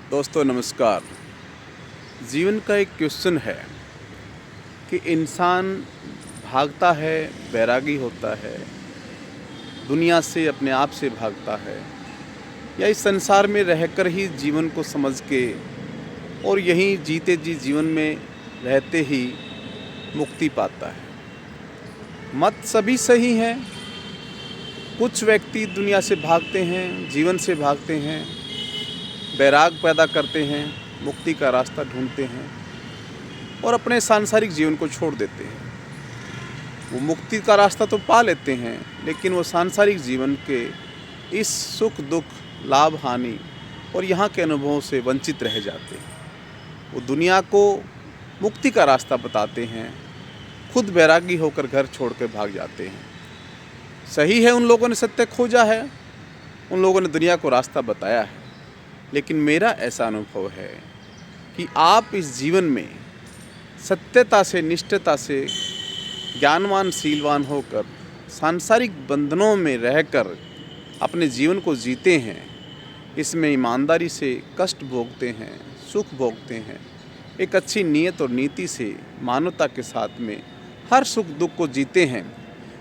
दोस्तों नमस्कार। जीवन का एक क्वेश्चन है कि इंसान भागता है, बैरागी होता है, दुनिया से अपने आप से भागता है, या इस संसार में रहकर ही जीवन को समझ के और यहीं जीते जी जीवन में रहते ही मुक्ति पाता है। मत सभी सही हैं। कुछ व्यक्ति दुनिया से भागते हैं, जीवन से भागते हैं, बैराग पैदा करते हैं, मुक्ति का रास्ता ढूंढते हैं और अपने सांसारिक जीवन को छोड़ देते हैं। वो मुक्ति का रास्ता तो पा लेते हैं, लेकिन वो सांसारिक जीवन के इस सुख दुख, लाभ हानि और यहाँ के अनुभवों से वंचित रह जाते हैं। वो दुनिया को मुक्ति का रास्ता बताते हैं, खुद बैरागी होकर घर छोड़कर भाग जाते हैं। सही है, उन लोगों ने सत्य खोजा है, उन लोगों ने दुनिया को रास्ता बताया है, लेकिन मेरा ऐसा अनुभव है कि आप इस जीवन में सत्यता से, निष्ठता से, ज्ञानवान शीलवान होकर सांसारिक बंधनों में रहकर अपने जीवन को जीते हैं। इसमें ईमानदारी से कष्ट भोगते हैं, सुख भोगते हैं, एक अच्छी नीयत और नीति से मानवता के साथ में हर सुख दुख को जीते हैं।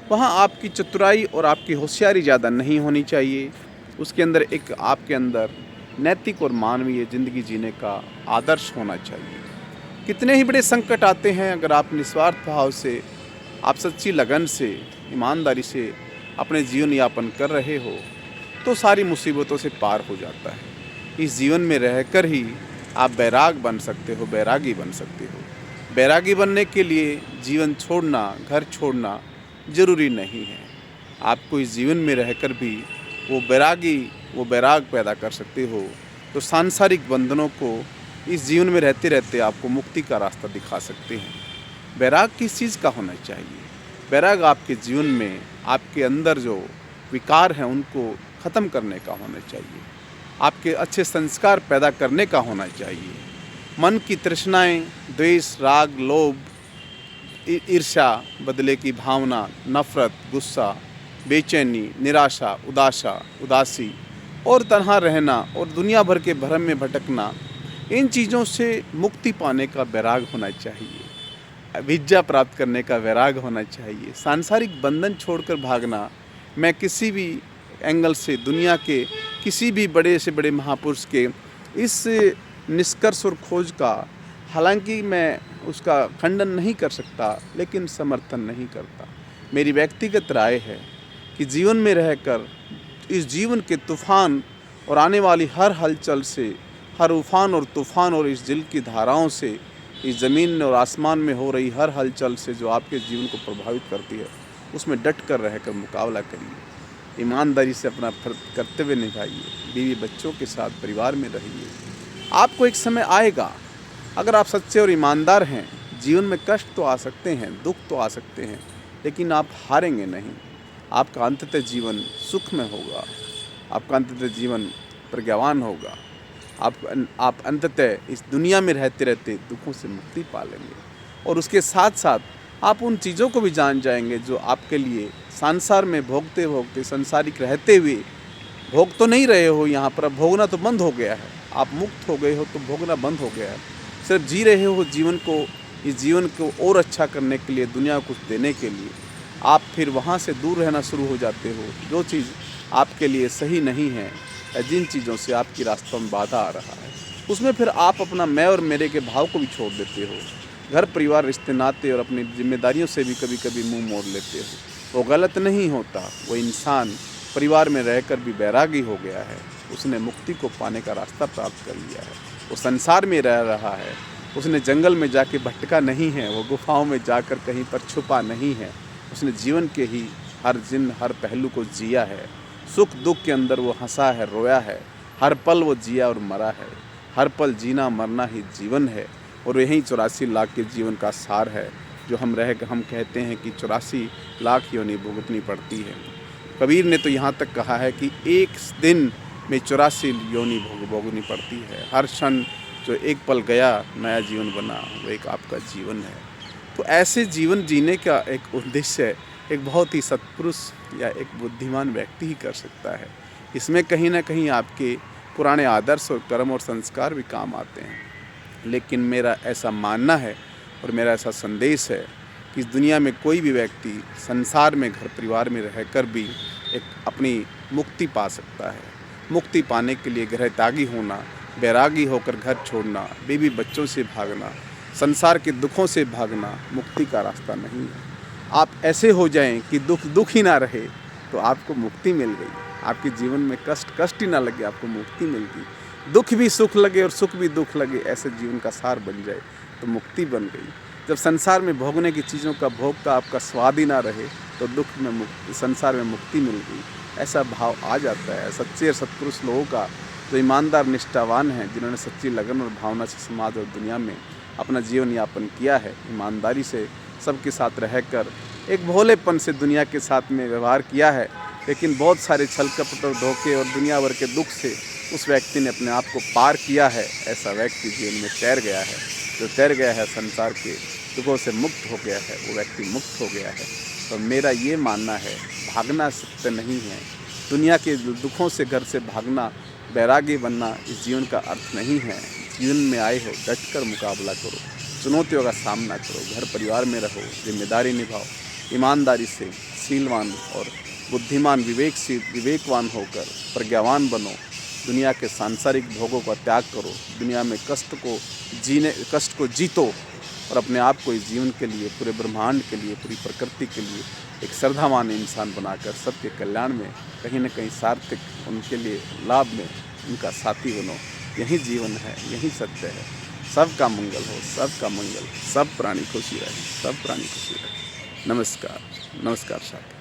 वहाँ आपकी चतुराई और आपकी होशियारी ज़्यादा नहीं होनी चाहिए। उसके अंदर एक आपके अंदर नैतिक और मानवीय ज़िंदगी जीने का आदर्श होना चाहिए। कितने ही बड़े संकट आते हैं, अगर आप निस्वार्थ भाव से, आप सच्ची लगन से, ईमानदारी से अपने जीवन यापन कर रहे हो तो सारी मुसीबतों से पार हो जाता है। इस जीवन में रहकर ही आप बैराग बन सकते हो, बैरागी बन सकते हो। बैरागी बनने के लिए जीवन छोड़ना, घर छोड़ना ज़रूरी नहीं है। आपको इस जीवन में रहकर भी वो बैराग पैदा कर सकते हो। तो सांसारिक बंधनों को इस जीवन में रहते रहते आपको मुक्ति का रास्ता दिखा सकते हैं। बैराग किस चीज़ का होना चाहिए? बैराग आपके जीवन में आपके अंदर जो विकार हैं उनको ख़त्म करने का होना चाहिए, आपके अच्छे संस्कार पैदा करने का होना चाहिए। मन की तृष्णाएं, द्वेष, राग, लोभ, ईर्ष्या, बदले की भावना, नफ़रत, गुस्सा, बेचैनी, निराशा, उदासी और तन्हा रहना और दुनिया भर के भ्रम में भटकना, इन चीज़ों से मुक्ति पाने का वैराग होना चाहिए। अभिज्ञा प्राप्त करने का वैराग होना चाहिए। सांसारिक बंधन छोड़कर भागना, मैं किसी भी एंगल से दुनिया के किसी भी बड़े से बड़े महापुरुष के इस निष्कर्ष और खोज का, हालांकि मैं उसका खंडन नहीं कर सकता, लेकिन समर्थन नहीं करता। मेरी व्यक्तिगत राय है कि जीवन में रहकर इस जीवन के तूफ़ान और आने वाली हर हलचल से, हर उफान और तूफ़ान और इस दिल की धाराओं से, इस ज़मीन और आसमान में हो रही हर हलचल से जो आपके जीवन को प्रभावित करती है, उसमें डट कर रहकर मुकाबला करिए। ईमानदारी से अपना कर्तव्य निभाइए। बीवी बच्चों के साथ परिवार में रहिए। आपको एक समय आएगा, अगर आप सच्चे और ईमानदार हैं, जीवन में कष्ट तो आ सकते हैं, दुख तो आ सकते हैं, लेकिन आप हारेंगे नहीं। आपका अंततः जीवन सुख में होगा, आपका अंततः जीवन प्रज्ञावान होगा। आप अंततः इस दुनिया में रहते रहते दुखों से मुक्ति पा लेंगे और उसके साथ साथ आप उन चीज़ों को भी जान जाएंगे जो आपके लिए संसार में भोगते भोगते, संसारिक रहते हुए, भोग तो नहीं रहे हो यहाँ पर, भोगना तो बंद हो गया है। आप मुक्त हो गए हो तो भोगना बंद हो गया है। सिर्फ जी रहे हो जीवन को, इस जीवन को और अच्छा करने के लिए, दुनिया को कुछ देने के लिए। आप फिर वहाँ से दूर रहना शुरू हो जाते हो जो चीज़ आपके लिए सही नहीं है, या जिन चीज़ों से आपकी रास्तों में बाधा आ रहा है, उसमें फिर आप अपना मैं और मेरे के भाव को भी छोड़ देते हो। घर परिवार, रिश्ते नाते और अपनी जिम्मेदारियों से भी कभी कभी मुंह मोड़ लेते हो। वो गलत नहीं होता। वो इंसान परिवार में रहकर भी बैरागी हो गया है। उसने मुक्ति को पाने का रास्ता प्राप्त कर लिया है। वो संसार में रह रहा है। उसने जंगल में जाके भटका नहीं है, वो गुफाओं में जाकर कहीं पर छुपा नहीं है। उसने जीवन के ही हर पहलू को जिया है। सुख दुख के अंदर वो हंसा है, रोया है। हर पल वो जिया और मरा है। हर पल जीना मरना ही जीवन है और यही 84 लाख के जीवन का सार है जो हम कहते हैं कि 84 लाख योनि भुगतनी पड़ती है। कबीर ने तो यहाँ तक कहा है कि एक दिन में 84 योनि भोगनी पड़ती है। हर क्षण जो एक पल गया, नया जीवन बना, वो एक आपका जीवन है। तो ऐसे जीवन जीने का एक उद्देश्य एक बहुत ही सत्पुरुष या एक बुद्धिमान व्यक्ति ही कर सकता है। इसमें कहीं ना कहीं आपके पुराने आदर्श और कर्म और संस्कार भी काम आते हैं। लेकिन मेरा ऐसा मानना है और मेरा ऐसा संदेश है कि इस दुनिया में कोई भी व्यक्ति संसार में घर परिवार में रहकर भी एक अपनी मुक्ति पा सकता है। मुक्ति पाने के लिए गृह त्यागी होना, बैरागी होकर घर छोड़ना, बीवी बच्चों से भागना, संसार के दुखों से भागना मुक्ति का रास्ता नहीं है। आप ऐसे हो जाएं कि दुख ही ना रहे तो आपको मुक्ति मिल गई। आपके जीवन में कष्ट ही ना लगे, आपको मुक्ति मिल गई। दुख भी सुख लगे और सुख भी दुख लगे, ऐसे जीवन का सार बन जाए तो मुक्ति बन गई। जब संसार में भोगने की चीज़ों का भोग का आपका स्वाद ही ना रहे तो दुख में मुक्ति, संसार में मुक्ति मिल गई, ऐसा भाव आ जाता है। सच्चे और सत्पुरुष लोगों का, जो ईमानदार निष्ठावान हैं, जिन्होंने सच्ची लगन और भावना से समाज और दुनिया में अपना जीवन यापन किया है, ईमानदारी से सबके साथ रहकर एक भोलेपन से दुनिया के साथ में व्यवहार किया है, लेकिन बहुत सारे छल कपट और धोखे और दुनिया भर के दुख से उस व्यक्ति ने अपने आप को पार किया है। ऐसा व्यक्ति जीवन में तैर गया है। जो तैर गया है, संसार के दुखों से मुक्त हो गया है, वो व्यक्ति मुक्त हो गया है। तो मेरा ये मानना है, भागना सत्य नहीं है। दुनिया के दुखों से घर से भागना, बैरागी बनना इस जीवन का अर्थ नहीं है। जीवन में आए हो, डटकर मुकाबला करो, चुनौतियों का सामना करो, घर परिवार में रहो, जिम्मेदारी निभाओ, ईमानदारी से शीलवान और बुद्धिमान विवेकवान होकर प्रज्ञावान बनो। दुनिया के सांसारिक भोगों का त्याग करो, दुनिया में कष्ट को जीतो और अपने आप को इस जीवन के लिए, पूरे ब्रह्मांड के लिए, पूरी प्रकृति के लिए एक श्रद्धावान इंसान बनाकर सबके कल्याण में कहीं न कहीं सार्थक, उनके लिए लाभ में उनका साथी बनो। यही जीवन है, यही सत्य है। सबका मंगल हो, सबका मंगल, सब प्राणी खुशी रहे, सब प्राणी खुशी रहे। नमस्कार, नमस्कार साथी।